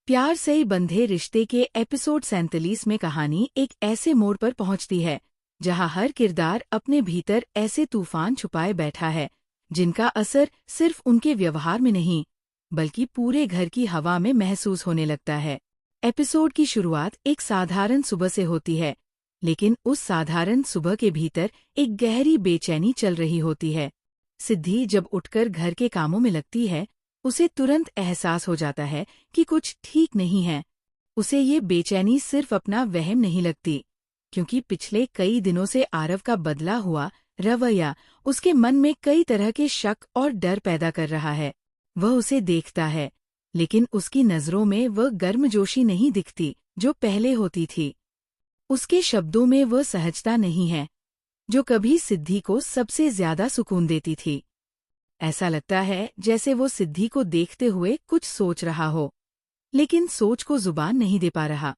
प्यार से ही बंधे रिश्ते के एपिसोड 47 में कहानी एक ऐसे मोड़ पर पहुंचती है जहां हर किरदार अपने भीतर ऐसे तूफान छुपाए बैठा है जिनका असर सिर्फ उनके व्यवहार में नहीं बल्कि पूरे घर की हवा में महसूस होने लगता है। एपिसोड की शुरुआत एक साधारण सुबह से होती है, लेकिन उस साधारण सुबह के भीतर एक गहरी बेचैनी चल रही होती है। सिद्धि जब उठकर घर के कामों में लगती है, उसे तुरंत एहसास हो जाता है कि कुछ ठीक नहीं है। उसे ये बेचैनी सिर्फ अपना वहम नहीं लगती, क्योंकि पिछले कई दिनों से आरव का बदला हुआ रवैया उसके मन में कई तरह के शक और डर पैदा कर रहा है। वह उसे देखता है, लेकिन उसकी नज़रों में वह गर्मजोशी नहीं दिखती जो पहले होती थी। उसके शब्दों में वह सहजता नहीं है जो कभी सिद्धि को सबसे ज्यादा सुकून देती थी। ऐसा लगता है जैसे वो सिद्धि को देखते हुए कुछ सोच रहा हो, लेकिन सोच को जुबान नहीं दे पा रहा।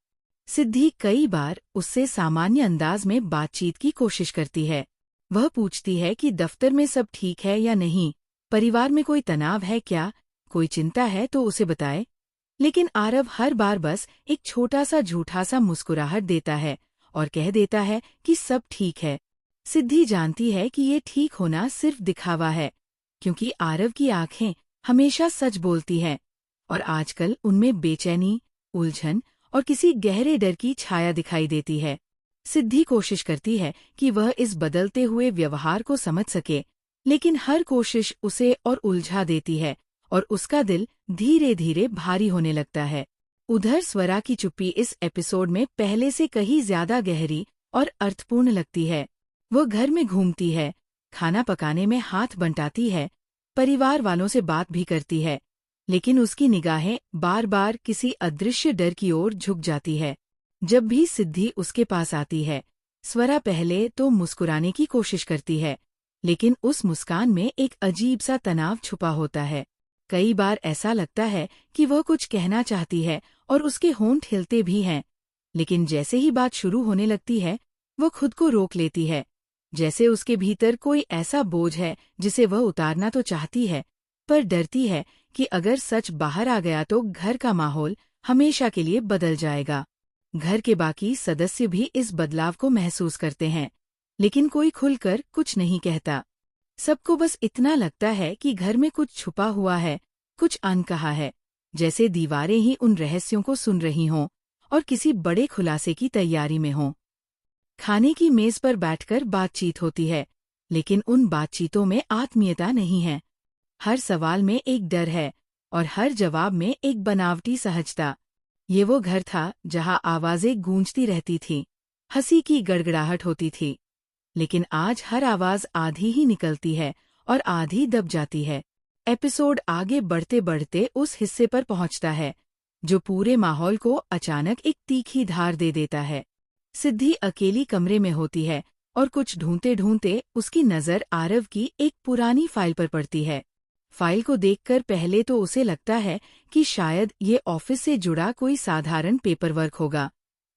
सिद्धि कई बार उससे सामान्य अंदाज में बातचीत की कोशिश करती है। वह पूछती है कि दफ्तर में सब ठीक है या नहीं, परिवार में कोई तनाव है क्या, कोई चिंता है तो उसे बताए। लेकिन आरव हर बार बस एक छोटा सा झूठा सा मुस्कुराहट देता है और कह देता है कि सब ठीक है। सिद्धि जानती है कि ये ठीक होना सिर्फ दिखावा है, क्योंकि आरव की आंखें हमेशा सच बोलती हैं और आजकल उनमें बेचैनी, उलझन और किसी गहरे डर की छाया दिखाई देती है। सिद्धि कोशिश करती है कि वह इस बदलते हुए व्यवहार को समझ सके, लेकिन हर कोशिश उसे और उलझा देती है और उसका दिल धीरे धीरे भारी होने लगता है। उधर स्वरा की चुप्पी इस एपिसोड में पहले से कहीं ज्यादा गहरी और अर्थपूर्ण लगती है। वह घर में घूमती है, खाना पकाने में हाथ बंटाती है, परिवार वालों से बात भी करती है, लेकिन उसकी निगाहें बार बार किसी अदृश्य डर की ओर झुक जाती है। जब भी सिद्धि उसके पास आती है, स्वरा पहले तो मुस्कुराने की कोशिश करती है, लेकिन उस मुस्कान में एक अजीब सा तनाव छुपा होता है। कई बार ऐसा लगता है कि वह कुछ कहना चाहती है और उसके होंठ हिलते भी हैं, लेकिन जैसे ही बात शुरू होने लगती है, वो खुद को रोक लेती है, जैसे उसके भीतर कोई ऐसा बोझ है जिसे वह उतारना तो चाहती है, पर डरती है कि अगर सच बाहर आ गया तो घर का माहौल हमेशा के लिए बदल जाएगा। घर के बाकी सदस्य भी इस बदलाव को महसूस करते हैं, लेकिन कोई खुलकर कुछ नहीं कहता। सबको बस इतना लगता है कि घर में कुछ छुपा हुआ है, कुछ अनकहा है, जैसे दीवारें ही उन रहस्यों को सुन रही हों और किसी बड़े खुलासे की तैयारी में हों। खाने की मेज पर बैठकर बातचीत होती है, लेकिन उन बातचीतों में आत्मीयता नहीं है। हर सवाल में एक डर है और हर जवाब में एक बनावटी सहजता। ये वो घर था जहां आवाजें गूंजती रहती थीं, हंसी की गड़गड़ाहट होती थी, लेकिन आज हर आवाज आधी ही निकलती है और आधी दब जाती है। एपिसोड आगे बढ़ते बढ़ते उस हिस्से पर पहुंचता है जो पूरे माहौल को अचानक एक तीखी धार दे देता है। सिद्धि अकेली कमरे में होती है और कुछ ढूंढते ढूंढते उसकी नज़र आरव की एक पुरानी फाइल पर पड़ती है। फाइल को देखकर पहले तो उसे लगता है कि शायद ये ऑफिस से जुड़ा कोई साधारण पेपर वर्क होगा,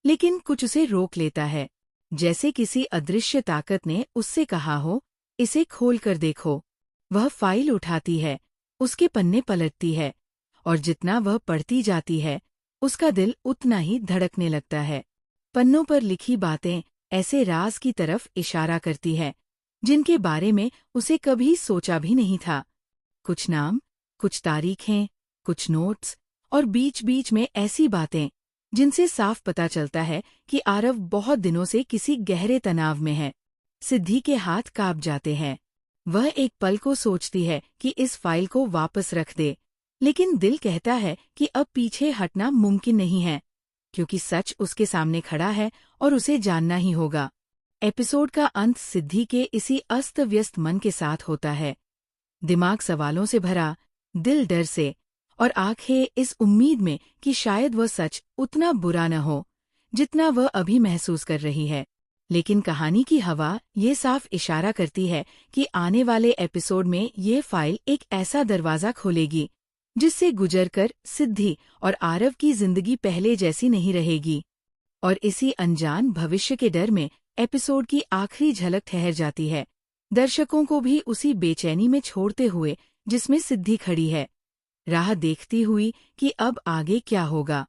लेकिन कुछ उसे रोक लेता है, जैसे किसी अदृश्य ताकत ने उससे कहा हो, इसे खोल कर देखो। वह फाइल उठाती है, उसके पन्ने पलटती है, और जितना वह पढ़ती जाती है, उसका दिल उतना ही धड़कने लगता है। पन्नों पर लिखी बातें ऐसे राज की तरफ इशारा करती है जिनके बारे में उसे कभी सोचा भी नहीं था। कुछ नाम, कुछ तारीखें, कुछ नोट्स और बीच बीच में ऐसी बातें जिनसे साफ पता चलता है कि आरव बहुत दिनों से किसी गहरे तनाव में है। सिद्धि के हाथ कांप जाते हैं। वह एक पल को सोचती है कि इस फाइल को वापस रख दे, लेकिन दिल कहता है कि अब पीछे हटना मुमकिन नहीं है, क्योंकि सच उसके सामने खड़ा है और उसे जानना ही होगा। एपिसोड का अंत सिद्धि के इसी अस्त व्यस्त मन के साथ होता है। दिमाग सवालों से भरा, दिल डर से, और आंखें इस उम्मीद में कि शायद वह सच उतना बुरा न हो जितना वह अभी महसूस कर रही है। लेकिन कहानी की हवा ये साफ इशारा करती है कि आने वाले एपिसोड में ये फाइल एक ऐसा दरवाज़ा खोलेगी जिससे गुजरकर सिद्धि और आरव की जिंदगी पहले जैसी नहीं रहेगी। और इसी अनजान भविष्य के डर में एपिसोड की आखिरी झलक ठहर जाती है, दर्शकों को भी उसी बेचैनी में छोड़ते हुए जिसमें सिद्धि खड़ी है। राह देखती हुई कि अब आगे क्या होगा।